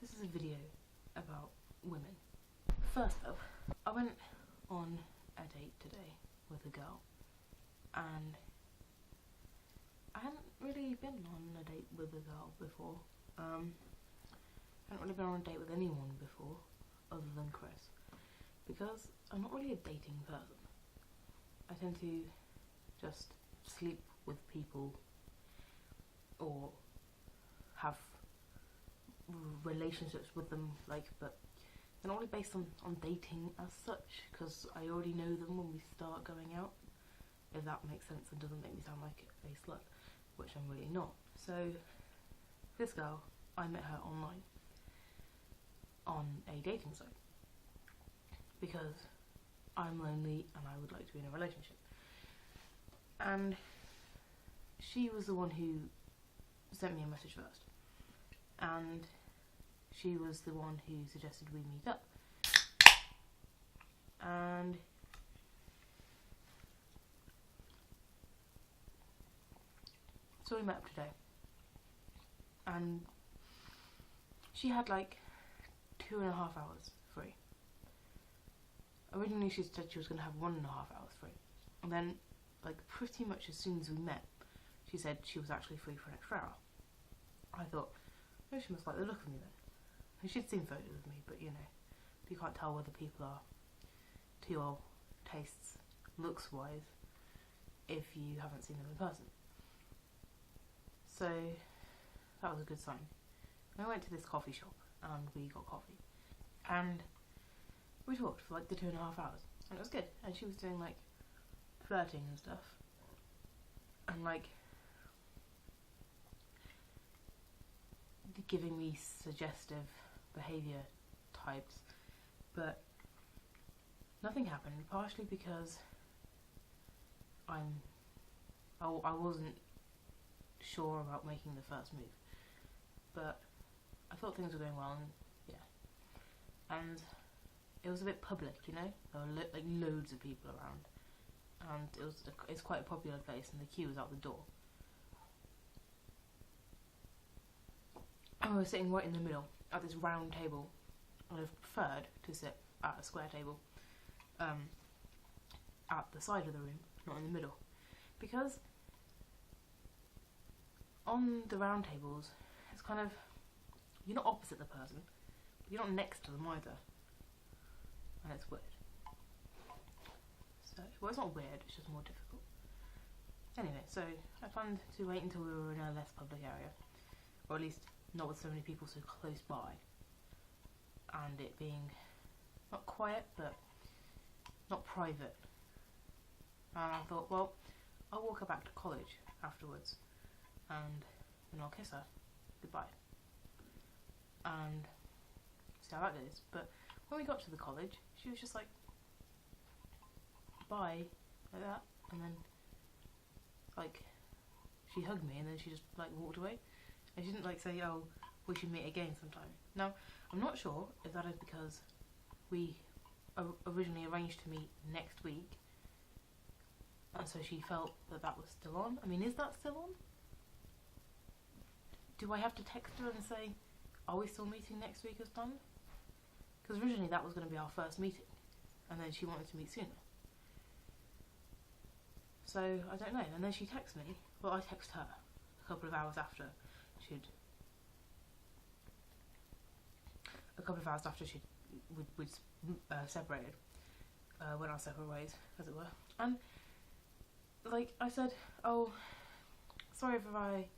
This is a video about women. First though, I went on a date today with a girl, and I hadn't really been on a date with a girl before. I hadn't really been on a date with anyone before other than Chris, because I'm not really a dating person. I tend to just sleep with people or have relationships with them, but they're not really based on dating as such, because I already know them when we start going out, if that makes sense and doesn't make me sound like a slut, which I'm really not. So this girl, I met her online on a dating site because I'm lonely and I would like to be in a relationship, and she was the one who sent me a message first, and she was the one who suggested we meet up, and so we met up today, and she had like 2.5 hours free. Originally she said she was going to have 1.5 hours free, and then like pretty much as soon as we met she said she was actually free for an extra hour. I thought, oh, she must like the look of me then. And she'd seen photos of me, but you know, you can't tell whether people are to your tastes looks wise if you haven't seen them in person. So that was a good sign. I went to this coffee shop and we got coffee, and we talked for like the 2.5 hours, and it was good. And she was doing like flirting and stuff, and like giving me suggestive behaviour types, but nothing happened, partially because I wasn't sure about making the first move, but I thought things were going well, and yeah, and it was a bit public, you know, there were like loads of people around, and it's quite a popular place, and the queue was out the door. And we were sitting right in the middle at this round table. I'd have preferred to sit at a square table at the side of the room, not in the middle, because on the round tables it's kind of, you're not opposite the person, but you're not next to them either, and it's weird. So, well, it's not weird, it's just more difficult. Anyway, so I planned to wait until we were in a less public area, or at least not with so many people so close by, and it being not quiet but not private. And I thought, well, I'll walk her back to college afterwards and then I'll kiss her goodbye and see how that goes. But when we got to the college, she was just like, bye, like that, and then like she hugged me and then she just like walked away. And she didn't like say, oh, we should meet again sometime. Now, I'm not sure if that is because we originally arranged to meet next week, and so she felt that that was still on. I mean, is that still on? Do I have to text her and say, are we still meeting next week as planned? Because originally that was going to be our first meeting, and then she wanted to meet sooner. So, I don't know. And then she texts me. Well, I text her a couple of hours after we'd separated, went our separate ways, as it were. And like I said, oh, sorry if I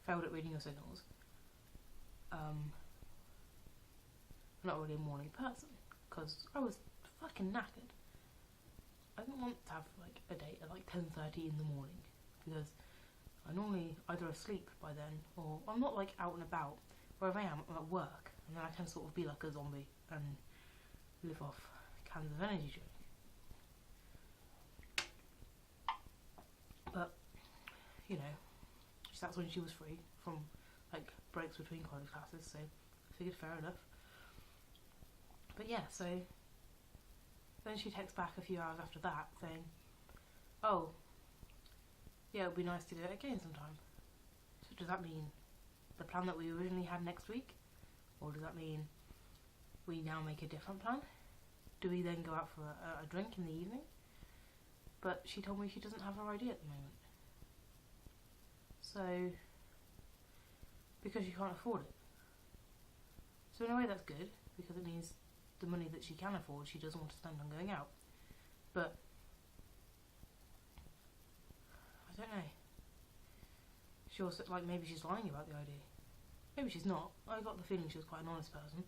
failed at reading your signals. I'm not really a morning person because I was fucking knackered. I didn't want to have like a date at like 10:30 in the morning because I'm normally either asleep by then, or I'm not like out and about. Wherever I am, I'm at work, and then I can sort of be like a zombie and live off cans of energy drink. But you know, that's when she was free from like breaks between college classes, so I figured fair enough. But yeah, so then she texts back a few hours after that saying, oh, yeah, it would be nice to do it again sometime. So does that mean the plan that we originally had next week, Or does that mean we now make a different plan? Do we then go out for a drink in the evening? But she told me she doesn't have her ID at the moment. So, because she can't afford it. So in a way that's good, because it means the money that she can afford she doesn't want to spend on going out. But I don't know. She also, like, maybe she's lying about the ID. Maybe she's not. I got the feeling she was quite an honest person.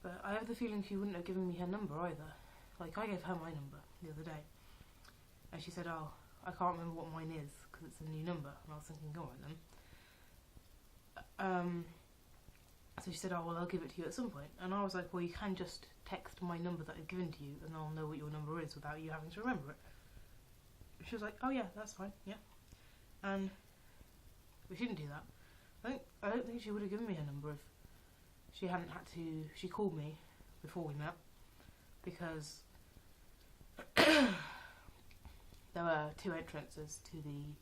But I have the feeling she wouldn't have given me her number either. Like, I gave her my number the other day. And she said, oh, I can't remember what mine is, because it's a new number. And I was thinking, go on then. So she said, oh, well, I'll give it to you at some point. And I was like, well, you can just text my number that I've given to you, and I'll know what your number is without you having to remember it. She was like, oh yeah, that's fine, yeah. And but she didn't do that. I don't think she would have given me her number if she hadn't had to. She called me before we met because there were 2 entrances to the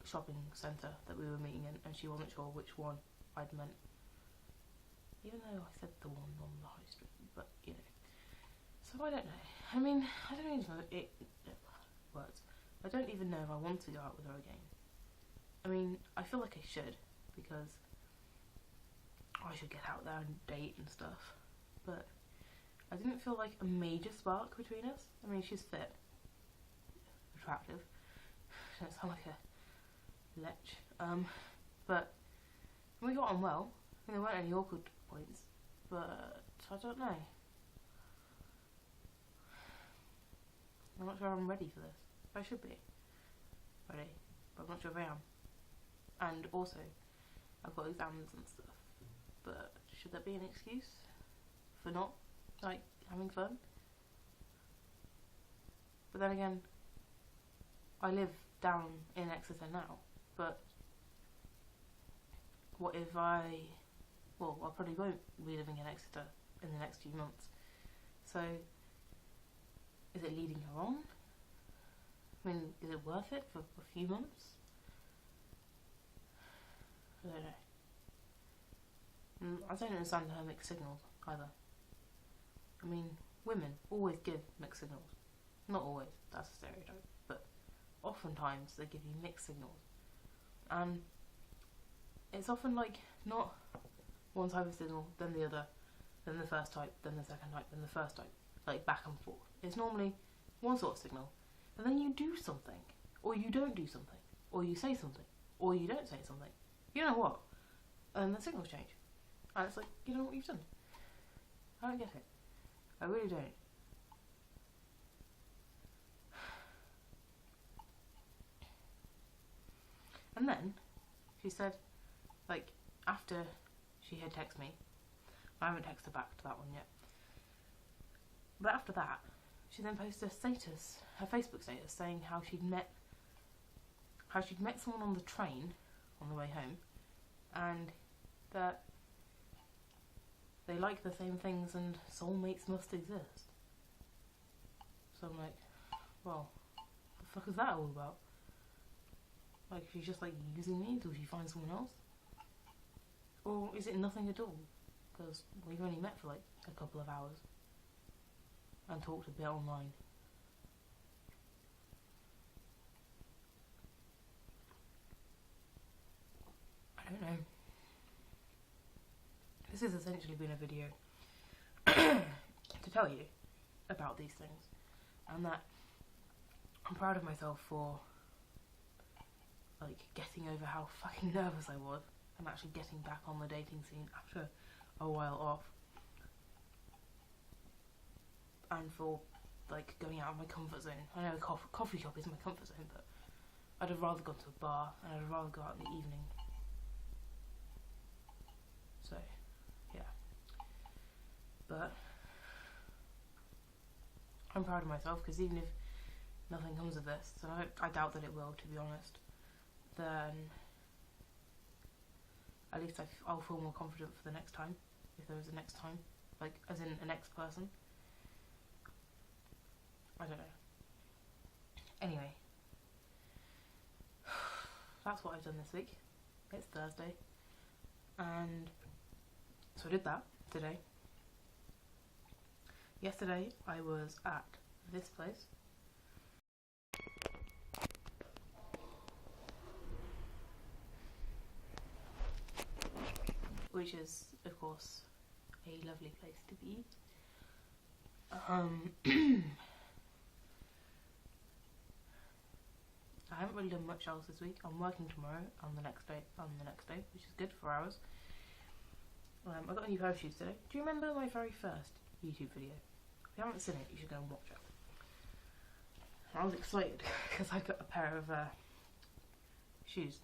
shopping centre that we were meeting in, and she wasn't sure which one I'd meant, even though I said the one on the high street, but you know. So I don't know. I mean, I don't even know it words. I don't even know if I want to go out with her again. I mean, I feel like I should, because I should get out there and date and stuff, but I didn't feel like a major spark between us. I mean, she's fit, attractive, she doesn't sound like a lech, but we got on well. I mean, there weren't any awkward points, but I don't know. I'm not sure I'm ready for this. I should be ready, but I'm not sure if I am. And also, I've got exams and stuff, but should that be an excuse for not, like, having fun? But then again, I live down in Exeter now, but what if I probably won't be living in Exeter in the next few months, so is it leading her on? I mean, is it worth it for a few months? I don't know. I don't understand her mixed signals either. I mean, women always give mixed signals. Not always, that's a stereotype, but oftentimes they give you mixed signals. And it's often like not one type of signal, then the other, then the first type, then the second type, then the first type, like back and forth. It's normally one sort of signal, and then you do something, or you don't do something, or you say something, or you don't say something. You know what? And the signals change. And it's like, you know what you've done? I don't get it. I really don't. And then she said, like, after she had texted me, I haven't texted her back to that one yet, but after that, she then posted a status, her Facebook status, saying how she'd met someone on the train on the way home, and that they like the same things and soulmates must exist. So I'm like, well, what the fuck is that all about? Like, she's just like using me until she finds someone else? Or is it nothing at all? Because we've only met for like a couple of hours and talked a bit online. I don't know. This has essentially been a video to tell you about these things, and that I'm proud of myself for like getting over how fucking nervous I was and actually getting back on the dating scene after a while off, and for like going out of my comfort zone. I know a coffee shop is my comfort zone, but I'd have rather gone to a bar and I'd have rather go out in the evening. So yeah, but I'm proud of myself, because even if nothing comes of this, and I doubt that it will, to be honest, then at least I'll feel more confident for the next time, if there is a next time, like as in a next person. I don't know. Anyway, that's what I've done this week. It's Thursday. And so I did that today. Yesterday I was at this place, which is of course a lovely place to be. I haven't really done much else this week. I'm working tomorrow and the next day, which is good for hours. I got a new pair of shoes today. Do you remember my very first YouTube video? If you haven't seen it, you should go and watch it. I was excited because I got a pair of shoes.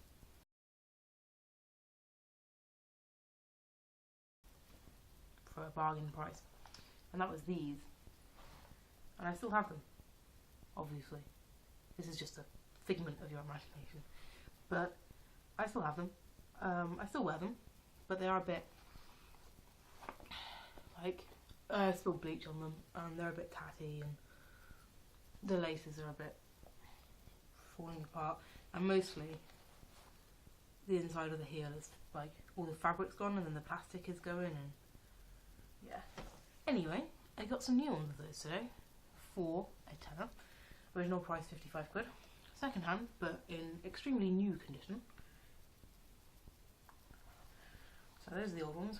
For a bargain price. And that was these. And I still have them, obviously. This is just a figment of your imagination. But I still have them. I still wear them, but they are a bit like spilled bleach on them, and they're a bit tatty, and the laces are a bit falling apart, and mostly the inside of the heel is like all the fabric's gone and then the plastic is going, and yeah. Anyway, I got some new ones of those today for a tenner. Original price 55 quid. Second hand, but in extremely new condition. So those are the old ones.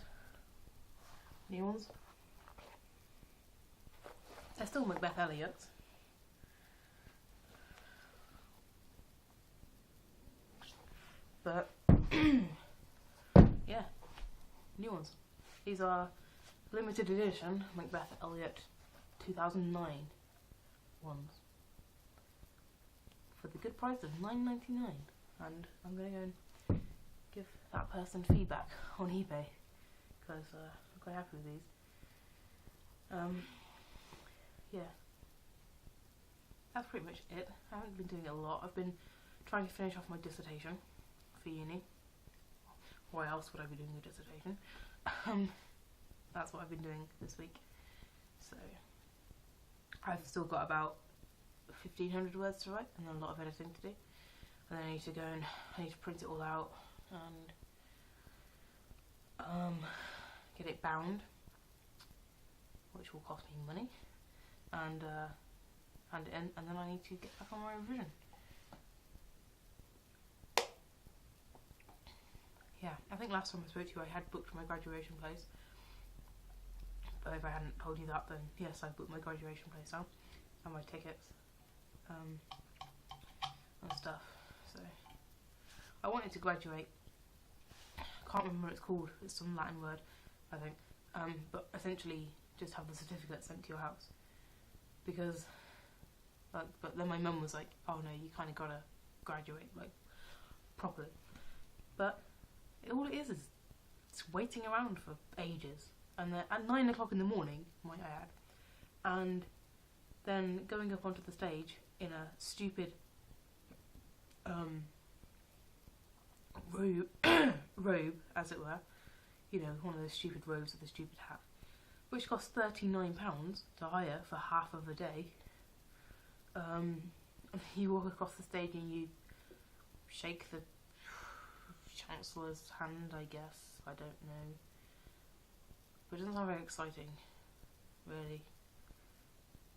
New ones. They're still Macbeth Elliott's. But yeah, new ones. These are limited edition Macbeth Elliott 2009 ones for the good price of $9.99, and I'm going to go and give that person feedback on eBay because I'm quite happy with these. Yeah, that's pretty much it. I haven't been doing a lot. I've been trying to finish off my dissertation for uni. Why else would I be doing a dissertation? That's what I've been doing this week. So I've still got about 1,500 words to write and then a lot of editing to do. And then I need to go and I need to print it all out and get it bound, which will cost me money, and hand it in, and then I need to get back on my revision. Yeah, I think last time I spoke to you I had booked my graduation place, but if I hadn't told you that, then yes, I booked my graduation place now and my tickets and stuff. So I wanted to graduate, I can't remember what it's called, it's some Latin word I think, but essentially just have the certificate sent to your house, because like, but then my mum was like, oh no, you kind of gotta graduate like properly, but all it is it's waiting around for ages, and then at 9 o'clock in the morning, might I add, and then going up onto the stage in a stupid robe, as it were, you know, one of those stupid robes with a stupid hat, which costs £39 to hire for half of a day. You walk across the stage and you shake the Chancellor's hand, I guess, I don't know, but it doesn't sound very exciting, really.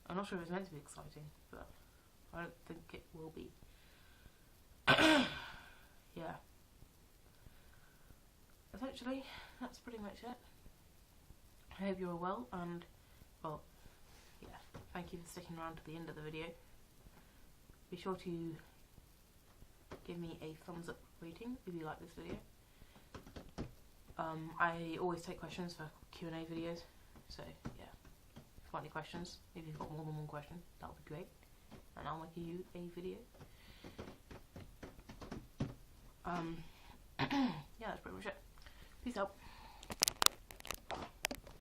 I'm not sure if it's meant to be exciting, but I don't think it will be. Yeah. Essentially, that's pretty much it. I hope you're all well, and, well, yeah, thank you for sticking around to the end of the video. Be sure to give me a thumbs up rating if you like this video. I always take questions for Q&A videos, so yeah, if you've got any questions, if you've got more than one question, that would be great, and I'll make you a video. Yeah, that's pretty much it. Peace out.